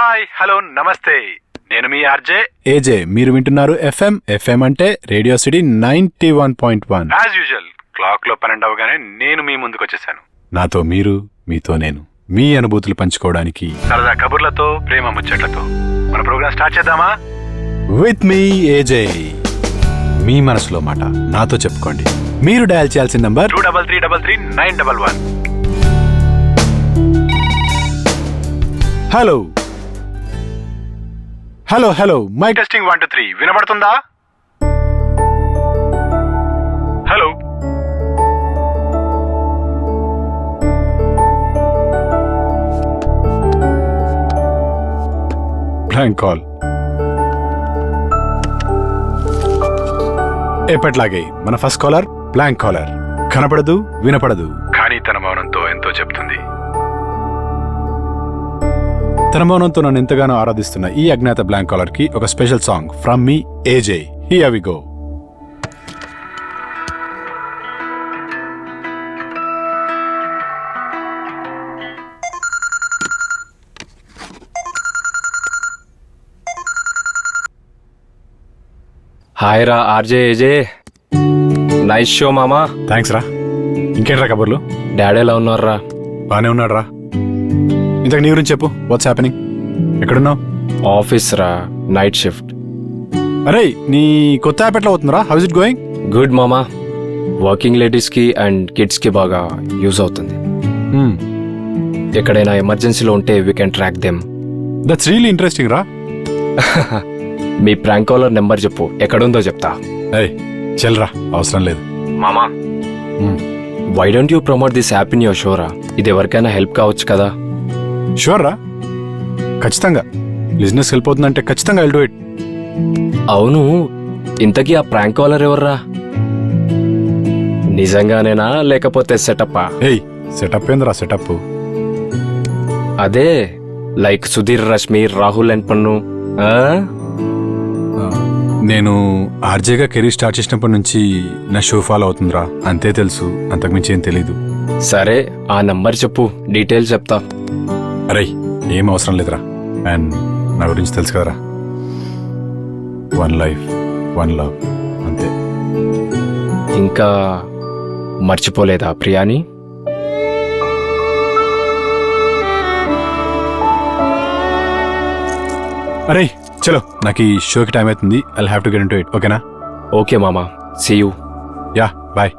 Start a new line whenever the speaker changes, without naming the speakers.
Hi hello నమస్తే, నేను మీ RJ
ఏజే. మీరు వింటున్నారు ఎఫ్ఎం అంటే radio city 91.1.
As usual clock లో 12 అవగానే నేను మీ ముందుకు వచ్చేసాను.
నాతో మీరు, మీతో నేను, మీ అనుభూతులు పంచుకోవడానికి
సరదా కబుర్లతో, ప్రేమ ముచ్చట్లతో మన ప్రోగ్రామ్ స్టార్ట్ చేద్దామా?
విత్ మీ ఏజే. మీ మనసులో మాట నాతో చెప్పుకోండి. మీరు డయల్ చేయాల్సిన number
23333911.
Hello hello hello mic
testing 1 2 3 వినబడుతుందా? Hello
blank call. ఎప్పట్లాగే మన ఫస్ట్ కాలర్ బ్లాంక్ కాలర్. కనపడదు, వినపడదు,
కానీ తన మౌనంతో ఎంతో చెప్తుంది.
తన మౌనంతో నన్ను ఎంతగానో ఆరాధిస్తున్న ఈ అజ్ఞాత బ్లాంక్ కాలర్ కి ఒక స్పెషల్ సాంగ్ ఫ్రమ్ మీ AJ. Here we go.
Hi రా ఆర్జే ఏజే. నైస్ షో మామా.
థ్యాంక్స్ రా. ఇంకేంట్రా కబుర్లు?
డాడీ ఎలా ఉన్నారా?
బానే ఉన్నాడు రా. ఇంతకు నీ గురించి చెప్పు. What's happening? ఎక్కడున్నావు?
ఆఫీస్ రా, నైట్ షిఫ్ట్.
అరే, నీ కొత్త యాప్ ఎట్లా అవుతుందిరా? How is it going?
Good మామా. వర్కింగ్ లేడీస్ కి అండ్ కిడ్స్ కి బాగా యూజ్ అవుతుంది. ఎక్కడైనా ఎమర్జెన్సీలో ఉంటే we can track them.
That's really interesting రా.
మీ ప్రాంక్ కాలర్ నెంబర్ చెప్పు, ఎక్కడుందో చెప్తా.
ఏయ్ చెల్రా, అవసరం లేదు
మామా. Why don't you promote this app in your show రా? ఇది ఎవరికైనా హెల్ప్ కావచ్చు కదా.
షూర్ రా, ఖచ్చితంగా. బిజినెస్ హెల్ప్ అవుతుందంటే ఖచ్చితంగా ఐల్ డూ ఇట్.
అవును, ఇంతకీ ఆ ప్రాంక్ కాలర్ ఎవర్రా? నిజంగానేనా లేకపోతే సెటప్పా?
ఏయ్ సెటప్ ఏందిరా సెటప్?
అదే లైక్ సుధీర్, రష్మి, రాహుల్ అండ్ పన్ను.
నేను ఆర్జేగా కెరీర్ స్టార్ట్ చేసినప్పటి నుంచి నా షో ఫాలో అవుతుందిరా, అంతే తెలుసు. అంతకుమించి ఏం తెలీదు.
సరే, ఆ నంబర్ చెప్పు, డీటెయిల్స్ చెప్తా.
అరే ఏం అవసరం లేదురా. అండ్ నా గురించి తెలుసు కదరా, 1 లైఫ్ 1 లవ్, అంతే.
ఇంకా మర్చిపోలేదా ప్రియాని?
అరే చలో, నాకు ఈ షోకి టైం అవుతుంది. I'll have to get into it. ఓకేనా?
ఓకే మామా, సీ యూ.
Yeah bye.